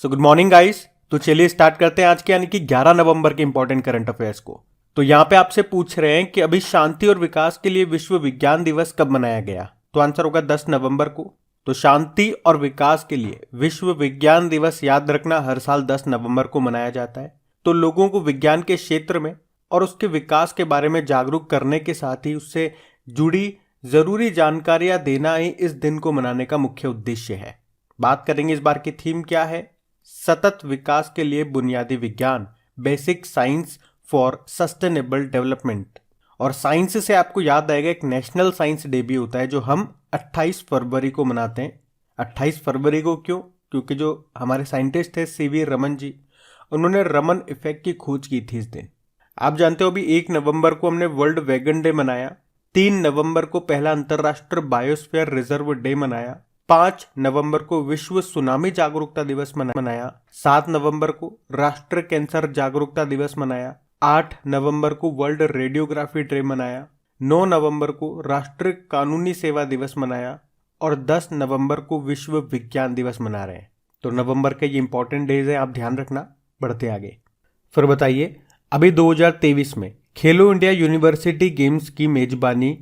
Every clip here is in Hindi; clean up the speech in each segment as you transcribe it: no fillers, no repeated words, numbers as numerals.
So good morning guys. तो चलिए स्टार्ट करते हैं आज के यानी कि 11 नवंबर के इंपॉर्टेंट करंट अफेयर्स को। तो यहाँ पे आपसे पूछ रहे हैं कि अभी शांति और विकास के लिए विश्व विज्ञान दिवस कब मनाया गया। तो आंसर होगा 10 नवंबर को। तो शांति और विकास के लिए विश्व विज्ञान दिवस याद रखना हर साल 10 नवंबर को मनाया जाता है। तो लोगों को विज्ञान के क्षेत्र में और उसके विकास के बारे में जागरूक करने के साथ ही उससे जुड़ी जरूरी जानकारियां देना ही इस दिन को मनाने का मुख्य उद्देश्य है। बात करेंगे इस बार की थीम क्या है। सतत विकास के लिए बुनियादी विज्ञान, basic science for sustainable development. और साइंस से आपको याद आएगा एक नेशनल साइंस डे भी होता है जो हम 28 फरवरी को मनाते हैं। 28 फरवरी को क्यों? क्योंकि जो हमारे साइंटिस्ट थे सीवी रमन जी, उन्होंने रमन इफेक्ट की खोज की थी इस दिन। आप जानते हो अभी 1 नवंबर को हमने वर्ल्ड वेगन डे मनाया। 3 नवंबर को पहला अंतर्राष्ट्रीय बायोस्फीयर रिजर्व डे मनाया। 5 नवंबर को विश्व सुनामी जागरूकता दिवस मनाया। 7 नवंबर को राष्ट्रीय कैंसर जागरूकता दिवस मनाया। 8 नवंबर को वर्ल्ड रेडियोग्राफी डे मनाया। 9 नवंबर को राष्ट्रीय कानूनी सेवा दिवस मनाया और 10 नवंबर को विश्व विज्ञान दिवस मना रहे हैं। तो नवंबर के ये इंपॉर्टेंट डेज हैं, आप ध्यान रखना। बढ़ते आगे। फिर बताइए अभी 2023 में खेलो इंडिया यूनिवर्सिटी गेम्स की मेजबानी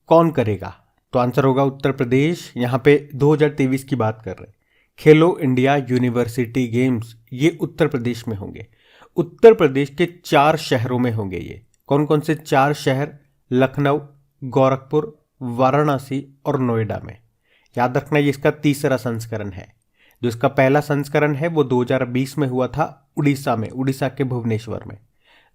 कौन करेगा। तो आंसर होगा उत्तर प्रदेश। यहाँ पे 2023 की बात कर रहे हैं। खेलो इंडिया यूनिवर्सिटी गेम्स ये उत्तर प्रदेश में होंगे। उत्तर प्रदेश के 4 शहरों में होंगे। ये कौन कौन से 4 शहर? लखनऊ, गोरखपुर, वाराणसी और नोएडा में। याद रखना ये इसका तीसरा संस्करण है। जो इसका पहला संस्करण है वो 2020 में हुआ था उड़ीसा में, उड़ीसा के भुवनेश्वर में।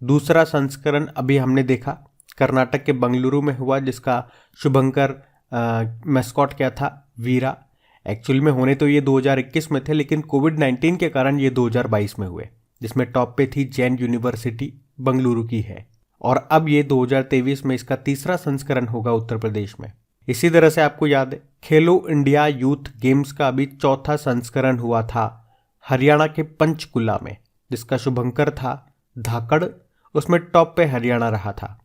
दूसरा संस्करण अभी हमने देखा कर्नाटक के बंगलुरु में हुआ, जिसका शुभंकर मैस्कॉट क्या था? वीरा। एक्चुअली में होने तो ये 2021 में थे, लेकिन कोविड-19 के कारण ये 2022 में हुए, जिसमें टॉप पे थी जैन यूनिवर्सिटी बंगलुरु की है। और अब ये 2023 में इसका तीसरा संस्करण होगा उत्तर प्रदेश में। इसी तरह से आपको याद है खेलो इंडिया यूथ गेम्स का अभी चौथा संस्करण हुआ था हरियाणा के पंचकुला में, जिसका शुभंकर था धाकड़। उसमें टॉप पे हरियाणा रहा था।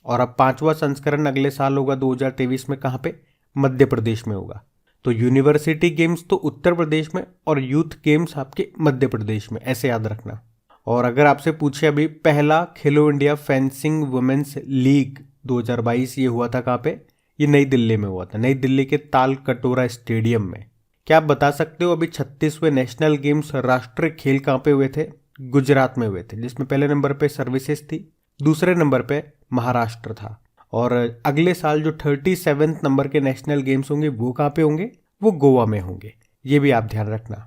और अब 5वां संस्करण अगले साल होगा 2023 में। कहाँ पे? मध्य प्रदेश में होगा। तो यूनिवर्सिटी गेम्स तो उत्तर प्रदेश में और यूथ गेम्स आपके मध्य प्रदेश में, ऐसे याद रखना। और अगर आपसे पूछे अभी पहला खेलो इंडिया फेंसिंग वुमेन्स लीग 2022 ये हुआ था कहाँ पे? ये नई दिल्ली में हुआ था, नई दिल्ली के ताल कटोरा स्टेडियम में। क्या आप बता सकते हो अभी 36वें नेशनल गेम्स राष्ट्रीय खेल कहाँ पे हुए थे? गुजरात में हुए थे, जिसमें पहले नंबर पे सर्विसेज थी, दूसरे नंबर पे महाराष्ट्र था। और अगले साल जो 37वें नंबर के नेशनल गेम्स होंगे वो कहाँ पे होंगे? वो गोवा में होंगे। ये भी आप ध्यान रखना।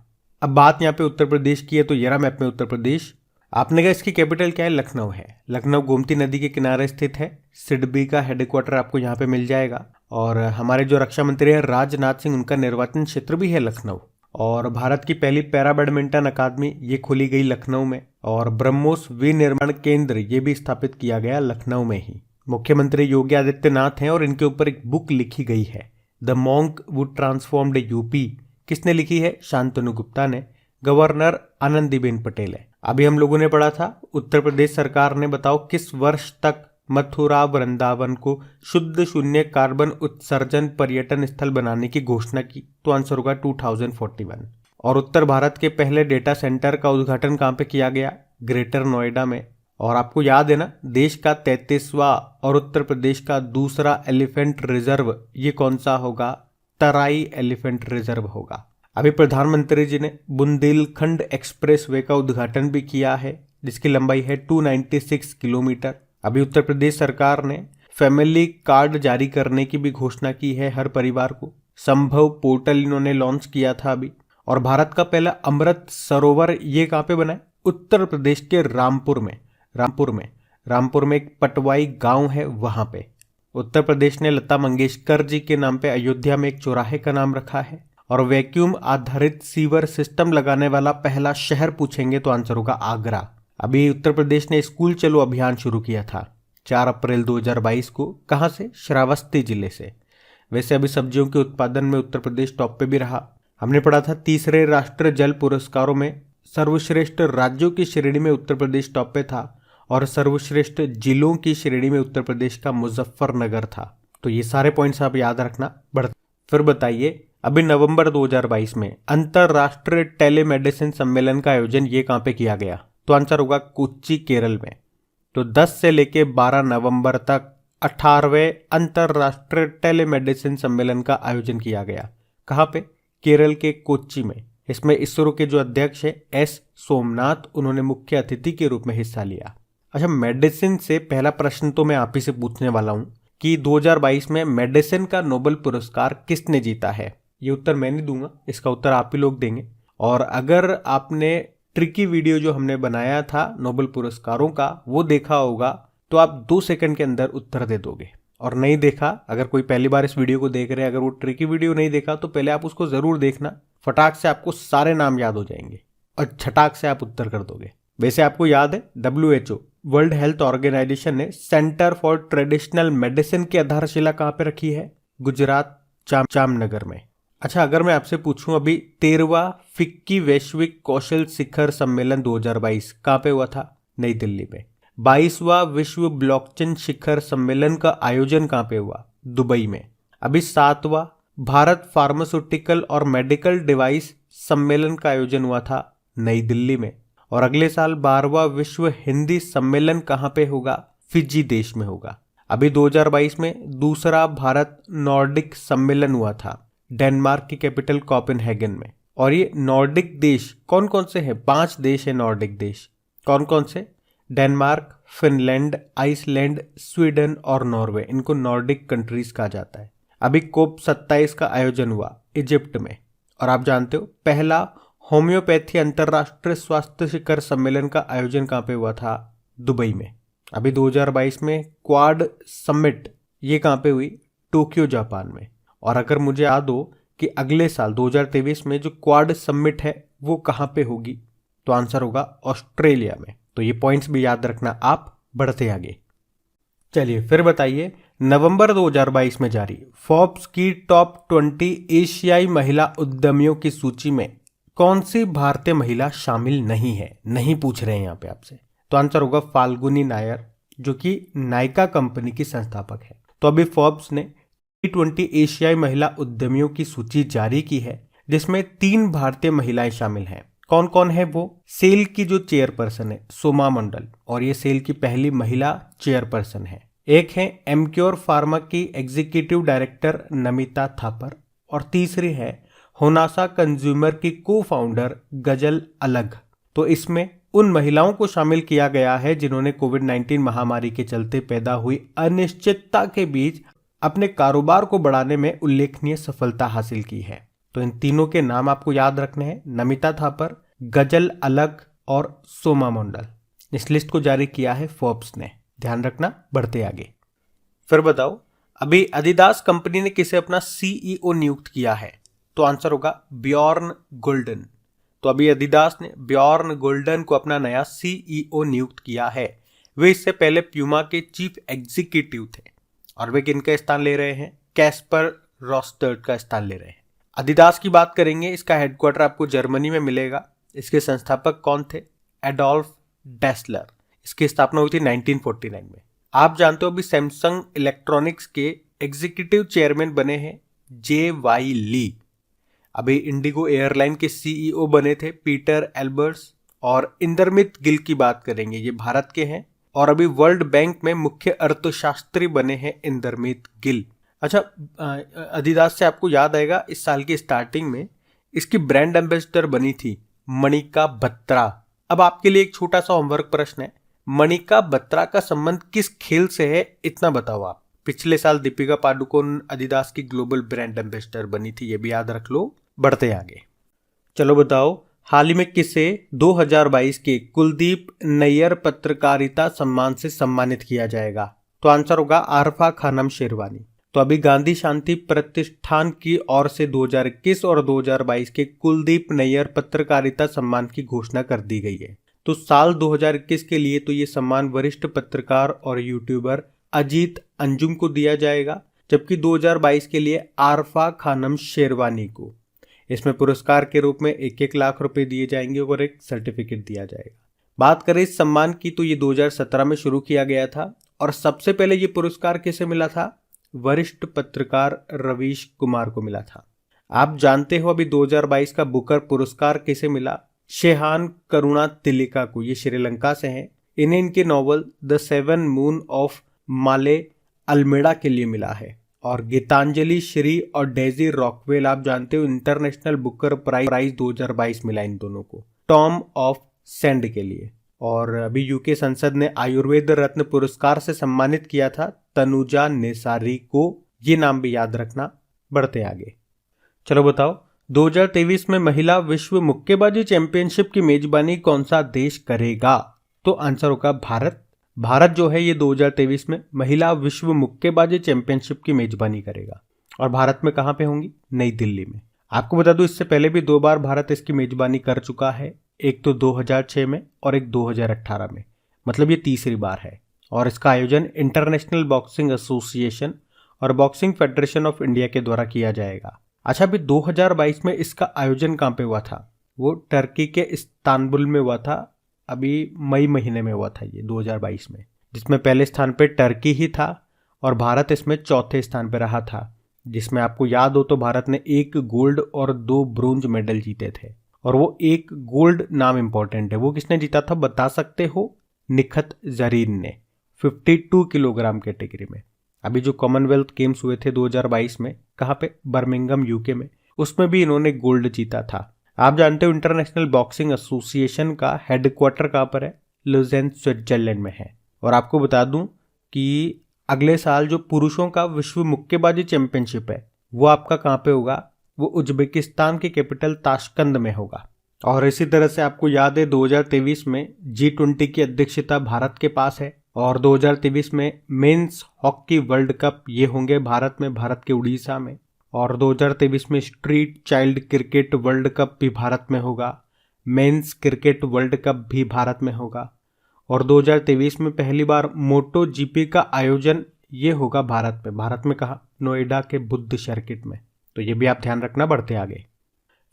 अब बात यहाँ पे उत्तर प्रदेश की है, तो ये रहा मैप में उत्तर प्रदेश। आपने कहा इसकी कैपिटल क्या है? लखनऊ है। लखनऊ गोमती नदी के किनारे स्थित है। सिडबी का हेडक्वार्टर आपको यहाँ पे मिल जाएगा। और हमारे जो रक्षा मंत्री है राजनाथ सिंह, उनका निर्वाचन क्षेत्र भी है लखनऊ। और भारत की पहली पैरा बैडमिंटन अकादमी ये खोली गई लखनऊ में। और ब्रह्मोस विनिर्माण केंद्र ये भी स्थापित किया गया लखनऊ में ही। मुख्यमंत्री योगी आदित्यनाथ हैं और इनके ऊपर एक बुक लिखी गई है, द मॉन्क वु ट्रांसफॉर्म्ड यूपी। किसने लिखी है? शांतनु गुप्ता ने। गवर्नर आनंदीबेन पटेल है। अभी हम लोगों ने पढ़ा था उत्तर प्रदेश सरकार ने बताओ किस वर्ष तक मथुरा वृंदावन को शुद्ध शून्य कार्बन उत्सर्जन पर्यटन स्थल बनाने की घोषणा की। तो आंसर होगा 2041। और उत्तर भारत के पहले डेटा सेंटर का उद्घाटन कहाँ पे किया गया? ग्रेटर नोएडा में। और आपको याद है ना, देश का 33वां और उत्तर प्रदेश का दूसरा एलिफेंट रिजर्व ये कौन सा होगा? तराई एलिफेंट रिजर्व होगा। अभी प्रधानमंत्री जी ने बुंदेलखंड एक्सप्रेस वे का उद्घाटन भी किया है, जिसकी लंबाई है 296 किलोमीटर। अभी उत्तर प्रदेश सरकार ने फैमिली कार्ड जारी करने की भी घोषणा की है हर परिवार को। संभव पोर्टल इन्होंने लॉन्च किया था अभी। और भारत का पहला अमृत सरोवर ये कहाँ पे बना है? उत्तर प्रदेश के रामपुर में। रामपुर में एक पटवाई गांव है, वहां पे। उत्तर प्रदेश ने लता मंगेशकर जी के नाम पे अयोध्या में एक चौराहे का नाम रखा है। और वैक्यूम आधारित सीवर सिस्टम लगाने वाला पहला शहर पूछेंगे तो आंसर होगा आगरा। अभी उत्तर प्रदेश ने स्कूल चलो अभियान शुरू किया था 4 अप्रैल 2022 को। कहां से? श्रावस्ती जिले से। वैसे अभी सब्जियों के उत्पादन में उत्तर प्रदेश टॉप पे भी रहा। हमने पढ़ा था तीसरे राष्ट्रीय जल पुरस्कारों में सर्वश्रेष्ठ राज्यों की श्रेणी में उत्तर प्रदेश टॉप पे था और सर्वश्रेष्ठ जिलों की श्रेणी में उत्तर प्रदेश का मुजफ्फरनगर था। तो ये सारे पॉइंट्स आप याद रखना। फिर बताइए अभी नवंबर 2022 में अंतरराष्ट्रीय टेलीमेडिसिन सम्मेलन का आयोजन ये कहाँ पे किया गया? तो आंसर होगा कोच्चि, केरल में। तो 10 से लेके 12 नवंबर तक 18वें अंतरराष्ट्रीय टेलीमेडिसिन सम्मेलन का आयोजन किया गया। कहाँ पे? केरल के कोच्चि में। इसमें इसरो के जो अध्यक्ष है एस सोमनाथ, उन्होंने मुख्य अतिथि के रूप में हिस्सा लिया। अच्छा, मेडिसिन से पहला प्रश्न तो मैं आप ही से पूछने वाला हूं कि 2022 में मेडिसिन का नोबेल पुरस्कार किसने जीता है? ये उत्तर मैं नहीं दूंगा, इसका उत्तर आप ही लोग देंगे। और अगर आपने ट्रिकी वीडियो जो हमने बनाया था नोबेल पुरस्कारों का वो देखा होगा तो आप 2 सेकंड के अंदर उत्तर दे दोगे। और नहीं देखा, अगर कोई पहली बार इस वीडियो को देख रहे हैं, अगर वो ट्रिकी वीडियो नहीं देखा तो पहले आप उसको जरूर देखना, फटाक से आपको सारे नाम याद हो जाएंगे और छटाक से आप उत्तर कर दोगे। वैसे आपको याद है WHO वर्ल्ड हेल्थ ऑर्गेनाइजेशन ने सेंटर फॉर ट्रेडिशनल मेडिसिन की आधारशिला कहाँ पे रखी है? गुजरात, जामनगर में। अच्छा, अगर मैं आपसे पूछूं अभी 13वां फिक्की वैश्विक कौशल शिखर सम्मेलन 2022 कहाँ पे हुआ था? नई दिल्ली में। 22वां विश्व ब्लॉकचेन शिखर सम्मेलन का आयोजन कहाँ पे हुआ? दुबई में। अभी 7वां भारत फार्मास्यूटिकल और मेडिकल डिवाइस सम्मेलन का आयोजन हुआ था नई दिल्ली में। और अगले साल 12वां विश्व हिंदी सम्मेलन कहाँ पे होगा? फिजी देश में होगा। अभी 2022 में दूसरा भारत नॉर्डिक सम्मेलन हुआ था डेनमार्क की कैपिटल कोपेनहेगन में। और ये नॉर्डिक देश कौन कौन से हैं? 5 देश है नॉर्डिक देश। कौन कौन से? डेनमार्क, फिनलैंड, आइसलैंड, स्वीडन और नॉर्वे, इनको नॉर्डिक कंट्रीज कहा जाता है। अभी कोप 27 का आयोजन हुआ इजिप्ट में। और आप जानते हो पहला होम्योपैथी अंतरराष्ट्रीय स्वास्थ्य शिखर सम्मेलन का आयोजन कहाँ पे हुआ था? दुबई में। अभी 2022 में क्वाड समिट ये कहाँ पे हुई? टोक्यो, जापान में। और अगर मुझे याद हो कि अगले साल 2023 में जो क्वाड समिट है वो कहाँ पे होगी, तो आंसर होगा ऑस्ट्रेलिया में। तो ये पॉइंट्स भी याद रखना आप। बढ़ते आगे, चलिए फिर बताइए, नवंबर 2022 में जारी फोर्ब्स की टॉप 20 एशियाई महिला उद्यमियों की सूची में कौन सी भारतीय महिला शामिल नहीं है? नहीं पूछ रहे हैं यहाँ पे आपसे। तो आंसर होगा फाल्गुनी नायर, जो कि नायका कंपनी की संस्थापक है। तो अभी फोर्ब्स ने T20 एशियाई महिला उद्यमियों की सूची जारी की है जिसमें 3 भारतीय महिलाएं शामिल हैं। कौन कौन है वो? सेल की जो चेयरपर्सन है सोमा मंडल, और ये सेल की पहली महिला चेयरपर्सन है। एक है एमक्योर फार्मा की एग्जीक्यूटिव डायरेक्टर नमिता थापर, और तीसरी है होनासा कंज्यूमर की को फाउंडर गजल अलग। तो इसमें उन महिलाओं को शामिल किया गया है जिन्होंने कोविड-19 महामारी के चलते पैदा हुई अनिश्चितता के बीच अपने कारोबार को बढ़ाने में उल्लेखनीय सफलता हासिल की है। तो इन तीनों के नाम आपको याद रखने हैं, नमिता थापर, गजल अलग और सोमा मंडल। इस लिस्ट को जारी किया है फोर्ब्स ने, ध्यान रखना। बढ़ते आगे, फिर बताओ अभी एडिडास कंपनी ने किसे अपना CEO नियुक्त किया है? तो आंसर होगा ब्यॉर्न गुल्डन। तो अभी एडिडास ने ब्यॉर्न गुल्डन को अपना नया CEO नियुक्त किया है। वे इससे पहले प्यूमा के चीफ एग्जीक्यूटिव थे और वे किनका स्थान ले रहे हैं? कैस्पर रॉस्टर्ड का स्थान ले रहे हैं। एडिडास की बात करेंगे, इसका हेडक्वार्टर आपको जर्मनी में मिलेगा। इसके संस्थापक कौन थे? Adolf Dessler. इसकी स्थापना हुई थी 1949 में। आप जानते हो अभी सैमसंग इलेक्ट्रॉनिक्स के एग्जीक्यूटिव चेयरमैन बने हैं JY ली। अभी इंडिगो एयरलाइन के CEO बने थे पीटर एल्बर्ट्स। और इंदरमित गिल की बात करेंगे, ये भारत के हैं। और अभी वर्ल्ड बैंक में मुख्य अर्थशास्त्री बने हैं इंदरमित गिल। अच्छा, एडिडास से आपको याद आएगा इस साल की स्टार्टिंग में इसकी ब्रांड एम्बेसडर बनी थी मणिका बत्रा। अब आपके लिए एक छोटा सा होमवर्क प्रश्न है, मणिका बत्रा का संबंध किस खेल से है? इतना बताओ आप। पिछले साल दीपिका पादुकोण एडिडास की ग्लोबल ब्रांड एम्बेसडर बनी थी, ये भी याद रख लो। बढ़ते आगे, चलो बताओ हाल ही में किसे 2022 के कुलदीप नैयर पत्रकारिता सम्मान से सम्मानित किया जाएगा? तो आंसर होगा आरफा खानम शेरवानी। तो अभी गांधी शांति प्रतिष्ठान की ओर से 2021 और 2022 के कुलदीप नैयर पत्रकारिता सम्मान की घोषणा कर दी गई है। तो साल 2021 के लिए तो ये सम्मान वरिष्ठ पत्रकार और यूट्यूबर अजीत अंजुम को दिया जाएगा, जबकि 2022 के लिए आरफा खानम शेरवानी को। इसमें पुरस्कार के रूप में 1-1 लाख रुपए दिए जाएंगे और एक सर्टिफिकेट दिया जाएगा। बात करें इस सम्मान की तो ये 2017 में शुरू किया गया था और सबसे पहले ये पुरस्कार किसे मिला था? वरिष्ठ पत्रकार रवीश कुमार को मिला था। आप जानते हो अभी 2022 का बुकर पुरस्कार किसे मिला? शेहान करुणातिलका को, ये श्रीलंका से हैं। इन्हें इनके novel the seven moon of Maali Almeida के लिए मिला है। और गीतांजलि श्री और डेजी रॉकवेल, आप जानते हो इंटरनेशनल बुकर प्राइज 2022 मिला इन दोनों को टॉम ऑफ सेंड के लिए। और अभी यूके संसद ने आयुर्वेद रत्न पुरस्कार से सम्मानित किया था तनुजा नेसारी को, ये नाम भी याद रखना। बढ़ते आगे, चलो बताओ 2023 में महिला विश्व मुक्केबाजी चैंपियनशिप की मेजबानी कौन सा देश करेगा? तो आंसर होगा भारत। भारत जो है ये 2023 में महिला विश्व मुक्केबाजी चैंपियनशिप की मेजबानी करेगा। और भारत में कहां पे होंगी? नई दिल्ली में। आपको बता दूं इससे पहले भी 2 बार भारत इसकी मेजबानी कर चुका है, एक तो 2006 में और एक 2018 में, मतलब ये तीसरी बार है। और इसका आयोजन इंटरनेशनल बॉक्सिंग एसोसिएशन और बॉक्सिंग फेडरेशन ऑफ इंडिया के द्वारा किया जाएगा। अच्छा, अभी 2022 में इसका आयोजन कहाँ पे हुआ था? वो टर्की के इस्तांबुल में हुआ था। अभी मई महीने में हुआ था ये 2022 में, जिसमें पहले स्थान पे टर्की ही था और भारत इसमें चौथे स्थान पे रहा था। जिसमें आपको याद हो तो भारत ने 1 गोल्ड और 2 ब्रोंज मेडल जीते थे। और वो 1 गोल्ड नाम इंपॉर्टेंट है, वो किसने जीता था बता सकते हो? निखत जरीन ने 52 किलोग्राम कैटेगरी में। अभी जो कॉमनवेल्थ गेम्स हुए थे 2022 में, कहाँ पे? बर्मिंघम यूके में, उसमें भी इन्होंने गोल्ड जीता था। आप जानते हो इंटरनेशनल बॉक्सिंग एसोसिएशन का हेडक्वार्टर कहाँ पर है? लुज़ेन स्विट्जरलैंड में है। और आपको बता दूं कि अगले साल जो पुरुषों का विश्व मुक्केबाजी चैंपियनशिप है वो आपका कहाँ पे होगा? वो उज्बेकिस्तान की कैपिटल ताशकंद में होगा। और इसी तरह से आपको याद है 2023 में G20 की अध्यक्षता भारत के पास है। और 2023 में मेंस हॉकी वर्ल्ड कप ये होंगे भारत में, भारत के उड़ीसा में। और 2023 में street child cricket world cup भी भारत में होगा। मेंस क्रिकेट वर्ल्ड कप भी भारत में होगा। और 2023 में पहली बार मोटो जीपी का आयोजन ये होगा भारत में। भारत में कहाँ? नोएडा के बुद्ध सर्किट में। तो ये भी आप ध्यान रखना। बढ़ते आगे,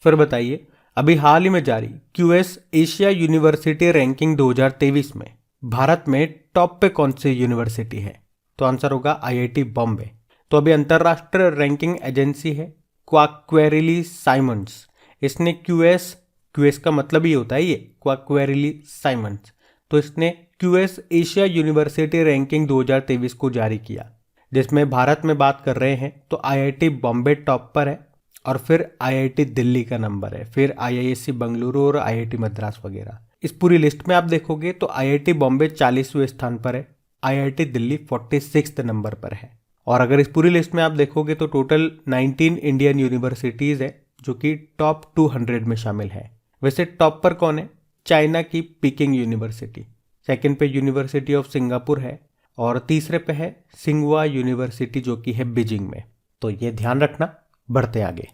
फिर बताइए अभी हाल ही में जारी क्यूएस एशिया यूनिवर्सिटी रैंकिंग 2023 में भारत में टॉप पे कौन सी यूनिवर्सिटी है? तो आंसर होगा आईआईटी बॉम्बे। तो अभी अंतरराष्ट्रीय रैंकिंग एजेंसी है क्वाक्वेरिली साइमंड्स, इसने क्यूएस का मतलब ही होता है ये क्वाक्वेरिली साइमंड्स, तो इसने क्यूएस एशिया यूनिवर्सिटी रैंकिंग 2023 को जारी किया, जिसमें भारत में बात कर रहे हैं तो आईआईटी बॉम्बे टॉप पर है और फिर आईआईटी दिल्ली का नंबर है, फिर आईआईएससी बेंगलुरु और आईआईटी मद्रास वगैरह। इस पूरी लिस्ट में आप देखोगे तो आईआईटी बॉम्बे 40वें स्थान पर है, आईआईटी दिल्ली 46 नंबर पर है। और अगर इस पूरी लिस्ट में आप देखोगे तो टोटल 19 इंडियन यूनिवर्सिटीज़ है जो कि टॉप 200 में शामिल है। वैसे टॉप पर कौन है? चाइना की पीकिंग यूनिवर्सिटी, सेकंड पे यूनिवर्सिटी ऑफ सिंगापुर है और तीसरे पे है सिंगवा यूनिवर्सिटी जो कि है बीजिंग में। तो ये ध्यान रखना। बढ़ते आगे,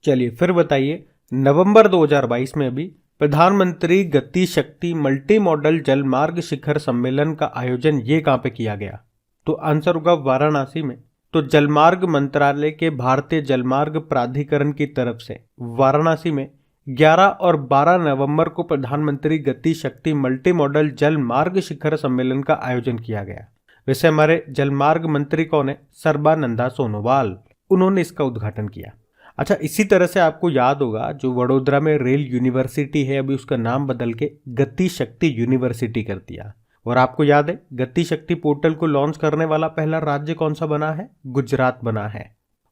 चलिए फिर बताइए नवंबर 2022 में अभी प्रधानमंत्री गति शक्ति मल्टी मॉडल जलमार्ग शिखर सम्मेलन का आयोजन ये कहाँ पे किया गया? तो आंसर होगा वाराणसी में। तो जलमार्ग मंत्रालय के भारतीय जलमार्ग प्राधिकरण की तरफ से वाराणसी में 11 और 12 नवंबर को प्रधानमंत्री गति शक्ति मल्टी मॉडल जल मार्ग शिखर सम्मेलन का आयोजन किया गया। वैसे हमारे जलमार्ग मंत्री कौन है? सर्बानंदा सोनोवाल, उन्होंने इसका उद्घाटन किया। अच्छा, इसी तरह से आपको याद होगा जो वडोदरा में रेल यूनिवर्सिटी है अभी उसका नाम बदल के गति शक्ति यूनिवर्सिटी कर दिया। और आपको याद है गति शक्ति पोर्टल को लॉन्च करने वाला पहला राज्य कौन सा बना है? गुजरात बना है।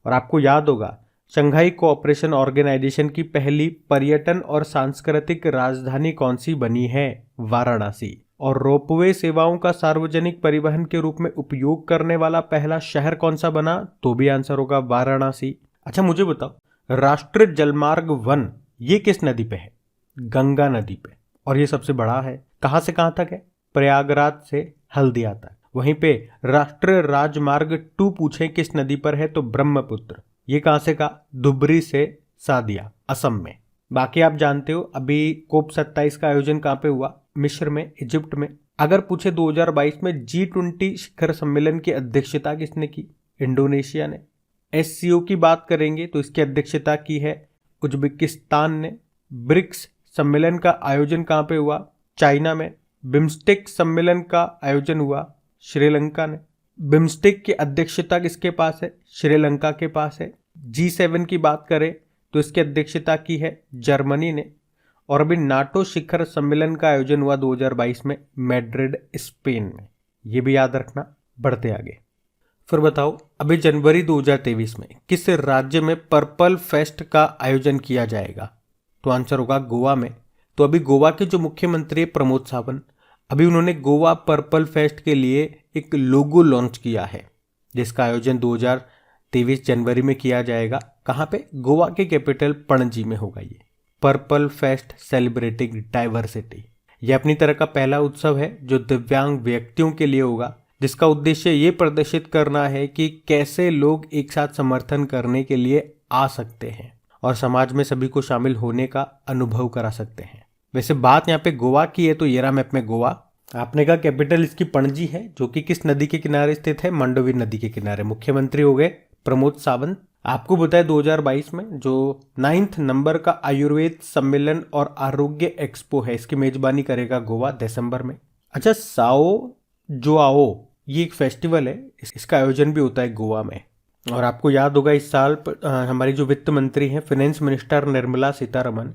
और आपको याद होगा शंघाई कोऑपरेशन ऑर्गेनाइजेशन की पहली पर्यटन और सांस्कृतिक राजधानी कौन सी बनी है? वाराणसी। और रोपवे सेवाओं का सार्वजनिक परिवहन के रूप में उपयोग करने वाला पहला शहर कौन सा बना? तो भी आंसर होगा वाराणसी। अच्छा मुझे बताओ, राष्ट्रीय जलमार्ग 1 ये किस नदी पे है? गंगा नदी पे। और ये सबसे बड़ा है। कहां से कहां तक है? प्रयागराज से हल्दिया तक। वहीं पे राष्ट्रीय राजमार्ग 2 पूछे किस नदी पर है? तो ब्रह्मपुत्र। ये कहां से का? धुबरी से सादिया, असम में। बाकी आप जानते हो अभी कोप 27 का आयोजन कहां पे हुआ? मिस्र में, इजिप्ट में। अगर पूछे 2022 में G20 शिखर सम्मेलन की अध्यक्षता किसने की? इंडोनेशिया ने। SCO की बात करेंगे तो इसकी अध्यक्षता की है उज्बेकिस्तान ने। ब्रिक्स सम्मेलन का आयोजन कहां पे हुआ? चाइना में। बिम्स्टेक सम्मेलन का आयोजन हुआ श्रीलंका ने। बिम्स्टेक की अध्यक्षता किसके पास है? श्रीलंका के पास है। G7 की बात करें तो इसकी अध्यक्षता की है जर्मनी ने। और अभी नाटो शिखर सम्मेलन का आयोजन हुआ 2022 में मैड्रिड स्पेन में, ये भी याद रखना। बढ़ते आगे, फिर बताओ अभी जनवरी 2023 में किस राज्य में पर्पल फेस्ट का आयोजन किया जाएगा? तो आंसर होगा गोवा में। तो अभी गोवा के जो मुख्यमंत्री प्रमोद सावंत, अभी उन्होंने गोवा पर्पल फेस्ट के लिए एक लोगो लॉन्च किया है, जिसका आयोजन 2023 जनवरी में किया जाएगा। कहाँ पे? गोवा के कैपिटल पणजी में होगा ये पर्पल फेस्ट सेलिब्रेटिंग डाइवर्सिटी। यह अपनी तरह का पहला उत्सव है जो दिव्यांग व्यक्तियों के लिए होगा, जिसका उद्देश्य ये प्रदर्शित करना है कि कैसे लोग एक साथ समर्थन करने के लिए आ सकते हैं और समाज में सभी को शामिल होने का अनुभव करा सकते हैं। वैसे बात यहाँ पे गोवा की है, तो ये रहा मैप में गोवा। आपने कहा कैपिटल इसकी पणजी है, जो कि किस नदी के किनारे स्थित है? मंडोवी नदी के किनारे। मुख्यमंत्री हो गए प्रमोद सावंत। आपको बताया 2022 में जो 9th नंबर का आयुर्वेद सम्मेलन और आरोग्य एक्सपो है, इसकी मेजबानी करेगा गोवा दिसंबर में। अच्छा, साओ जोआओ ये एक फेस्टिवल है, इसका आयोजन भी होता है गोवा में। और आपको याद होगा इस साल हमारी जो वित्त मंत्री हैं, फाइनेंस मिनिस्टर निर्मला सीतारमण,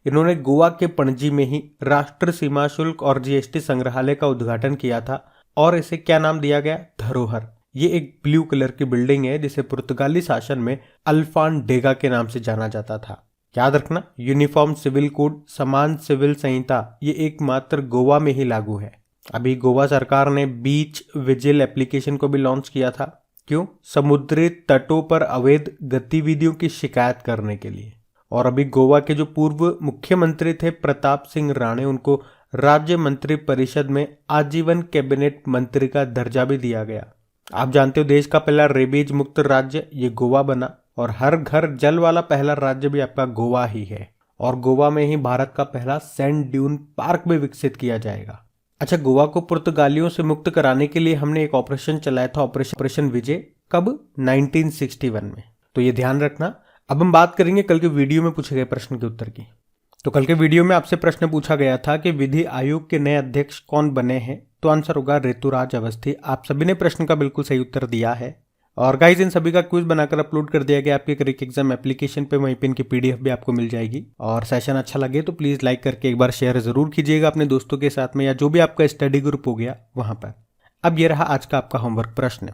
इन्होंने गोवा के पणजी में ही राष्ट्र सीमा शुल्क और जीएसटी संग्रहालय का उद्घाटन किया था। और इसे क्या नाम दिया गया? धरोहर। ये एक ब्लू कलर की बिल्डिंग है जिसे पुर्तगाली शासन में अल्फानडेगा के नाम से जाना जाता था। याद रखना, यूनिफॉर्म सिविल कोड, समान सिविल संहिता, ये एकमात्र गोवा में ही लागू है। अभी गोवा सरकार ने बीच विजिल एप्लीकेशन को भी लॉन्च किया था। क्यों? समुद्री तटों पर अवैध गतिविधियों की शिकायत करने के लिए। और अभी गोवा के जो पूर्व मुख्यमंत्री थे प्रताप सिंह राणे, उनको राज्य मंत्री परिषद में आजीवन कैबिनेट मंत्री का दर्जा भी दिया गया। आप जानते हो देश का पहला रेबीज मुक्त राज्य ये गोवा बना, और हर घर जल वाला पहला राज्य भी आपका गोवा ही है। और गोवा में ही भारत का पहला सैंड ड्यून पार्क भी विकसित किया जाएगा। अच्छा, गोवा को पुर्तगालियों से मुक्त कराने के लिए हमने एक ऑपरेशन चलाया था, ऑपरेशन विजय। कब? 1961 में। तो ये ध्यान रखना। अब हम बात करेंगे कल के वीडियो में पूछे गए प्रश्न के उत्तर की। तो कल के वीडियो में आपसे प्रश्न पूछा गया था कि विधि आयोग के नए अध्यक्ष कौन बने हैं? तो आंसर होगा ऋतुराज अवस्थी। आप सभी ने प्रश्न का बिल्कुल सही उत्तर दिया है। और गाइस, इन सभी का क्विज बनाकर अपलोड कर दिया गया आपके क्रिक एग्जाम एप्लीकेशन पे, वहीं पे इनकी पीडीएफ भी आपको मिल जाएगी। और सेशन अच्छा लगे तो प्लीज लाइक करके एक बार शेयर जरूर कीजिएगा अपने दोस्तों के साथ में, या जो भी आपका स्टडी ग्रुप हो गया वहां पर। अब ये रहा आज का आपका होमवर्क प्रश्न।